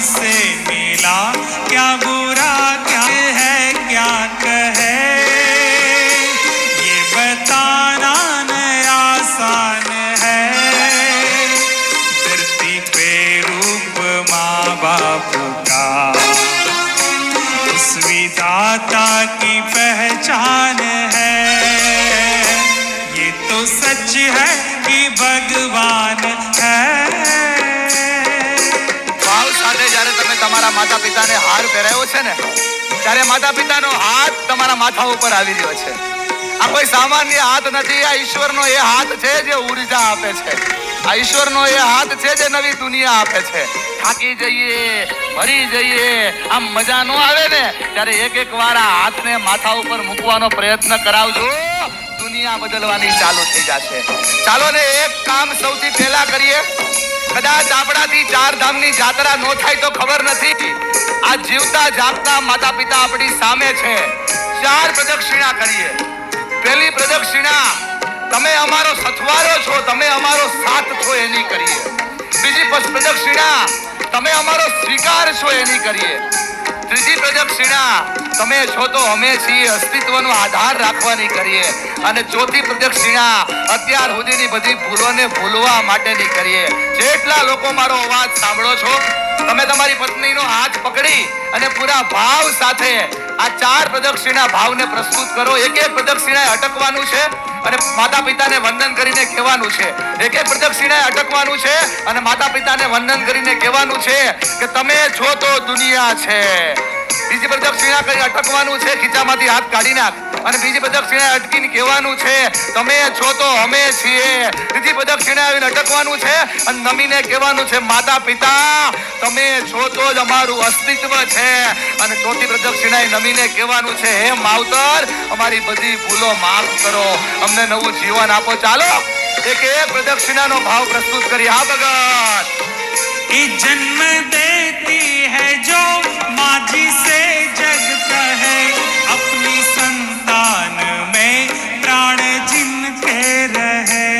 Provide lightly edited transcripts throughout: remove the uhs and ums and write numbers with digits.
से मिला, क्या बुरा क्या है क्या कहे, ये बताना न आसान है। धरती पे रूप माँ बाप का उस विधाता की पहचान है। ये तो सच है कि भगवान है। ભાવ સાથે જ્યારે તમે તમારા માતા પિતાને હાર પહેરાવ્યો છે ને, ત્યારે માતા પિતાનો હાથ તમારા માથા ઉપર આવી રહ્યો છે। આ કોઈ સામાન્ય હાથ નથી, આ ઈશ્વરનો એ હાથ છે જે ઉર્જા આપે છે। આ ઈશ્વરનો એ હાથ છે જે નવી દુનિયા આપે છે। થાકી જઈએ, મરી જઈએ, આમ મજા ન આવે ને, ત્યારે એક વાર આ હાથને માથા ઉપર મૂકવાનો પ્રયત્ન કરાવજો, દુનિયા બદલવાની ચાલુ થઈ જશે। ચાલો ને એક કામ સૌથી પહેલા કરીએ। કદાચ આપણાથી ચાર ધામની જાત્રા ન થાય તો ખબર નથી, આ જીવતા જાગતા માતા પિતા આપણી સામે છે। ચાર પ્રદક્ષિણા કરીએ। પહેલી પ્રદક્ષિણા તમે અમારો સથવારો છો, તમે અમારો સાથ છો એની કરીએ। બીજી પ્રદક્ષિણા તમે અમારો સ્વીકાર છો એની કરીએ। ત્રીજી પ્રદક્ષિણા તમે છો તો અમે છીએ અસ્તિત્વનો આધાર રાખવાની કરીએ। અને ચોથી પ્રદક્ષિણા અત્યાર સુધીની બધી ભૂલોને ભૂલવા માટેની કરીએ। જેટલા લોકો મારો અવાજ સાંભળો છો, તમે તમારી પત્નીનો હાથ પકડી અને પૂરા ભાવ સાથે આ ચાર પ્રદક્ષિણા ભાવને પ્રસ્તુત કરો। એક એક પ્રદક્ષિણાએ અટકવાનું છે અને માતા પિતાને વંદન કરીને કહેવાનું છે। એક એક પ્રદક્ષિણાએ અટકવાનું છે અને માતા પિતાને વંદન કરીને કહેવાનું છે કે તમે છો તો દુનિયા છે। બીજી પ્રદક્ષિણા કરી અટકવાનું છે, ખીચામાંથી હાથ કાઢી નાખ, અને બીજી પ્રદક્ષિણા અટકીને કહેવાનું છે તમે છો તો અમે છીએ। ત્રીજી પ્રદક્ષિણા આવીને અટકવાનું છે અને નમીને કહેવાનું છે માતા પિતા તમે છો તો જ અમારું અસ્તિત્વ છે। અને ચોથી પ્રદક્ષિણાએ નમીને કહેવાનું છે હે માવતર અમારી બધી ભૂલો માફ કરો, અમને નવું જીવન આપો। ચાલો એક એક પ્રદક્ષિણાનો ભાવ પ્રસ્તુત કરી। હા ભગત जन्म देती है जो माँ से जगता है, अपनी संतान में प्राण जिनके रहे।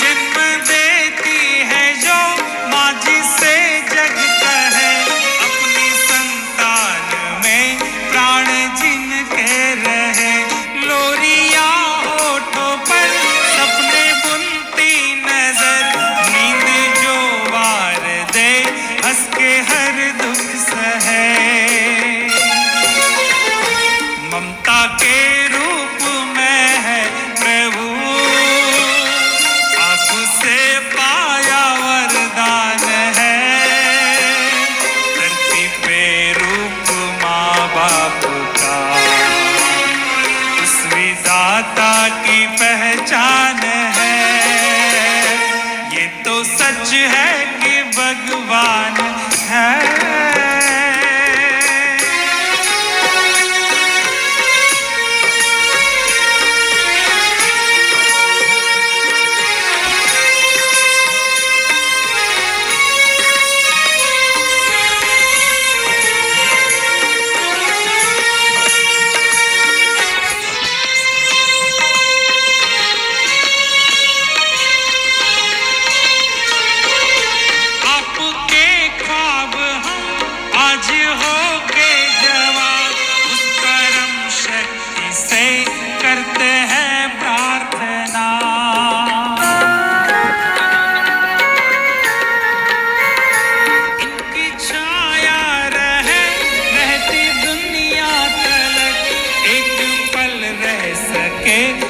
जन्म देती है जो माँ से जगता है, अपनी संतान में प्राण जिनके रहे। लोरिया होठों पर सपने बुनती नजर, नींद जो वार दे हंस के हर दुख सहे। ममता के रूप में है प्रभु, आपसे पाया वरदान है। धरती पे रूप माँ बाप का उस विधाता की पहचान है। ये तो सच है कि भगवान है।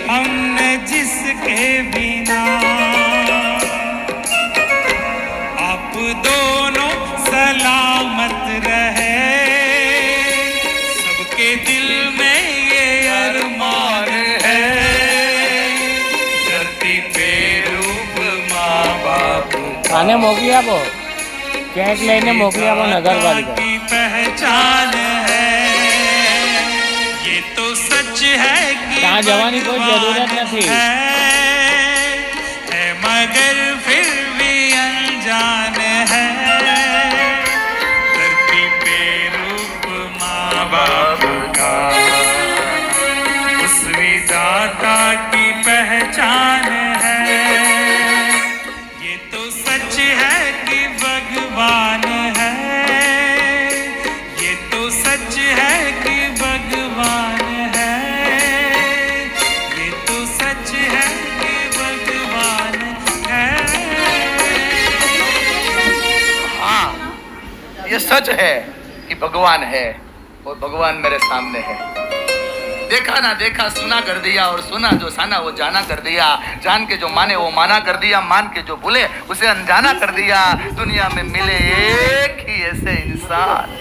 हमने जिसके बिना आप दोनों सलामत रहे, सबके दिल में ये अरमान है। धरती पे रूप माँ बाप आने मोकली आपो कैक लेने मोकली आपो नगरपालिका की पहचान है। ये तो सच है कि कहाँ जवानी कोई जरूरत नहीं है मगर फिर भी अनजान है। धरती पे रूप माँ बाप का उस विधाता की पहचान है। ये सच है कि भगवान है और भगवान मेरे सामने है। देखा ना देखा, सुना कर दिया, और सुना जो साना वो जाना कर दिया। जान के जो माने वो माना कर दिया, मान के जो भूले उसे अनजाना कर दिया। दुनिया में मिले एक ही ऐसे इंसान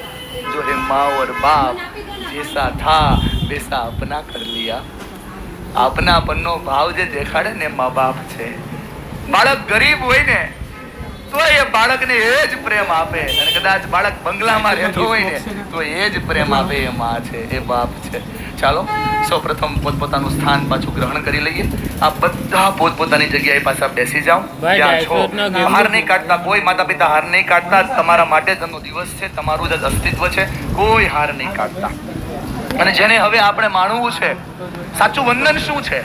जो है माँ और बाप, जैसा था वैसा अपना कर लिया। આપનાપનનો ભાવ જે દેખાડે ને મા બાપ છે. બાળક ગરીબ હોય ને તો એ બાળકને એ જ પ્રેમ આપે, અને કદાચ બાળક બંગલામાં રહેતો હોય ને તો એ જ પ્રેમ આપે. એ માં છે, એ બાપ છે. ચાલો સૌ પ્રથમ પોતપોતાનું સ્થાન પાછું ગ્રહણ કરી લઈએ. આ બધા પોતપોતાની જગ્યાએ પાછા બેસી જાઓ. ત્યાં છો, હાર નહીં કાઢતા, કોઈ માતા પિતા હાર નહીં કાઢતા. તમારા માટે જન્મનો દિવસ છે, તમારું જ અસ્તિત્વ છે, કોઈ હાર નહીં કાઢતા. અને જેને હવે આપણે માણવું છે સાચું વંદન શું છે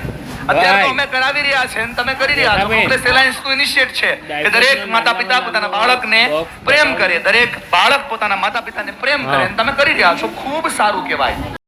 અત્યારે તો અમે કરાવી રહ્યા છે અને તમે કરી રહ્યા છો. કોંગ્રેસ એલાયન્સ નું ઇનિશિયેટ છે કે દરેક માતા પિતા પોતાના બાળકને પ્રેમ કરે, દરેક બાળક પોતાના માતા પિતાને પ્રેમ કરે, અને તમે કરી રહ્યા છો. ખૂબ સારું કહેવાય.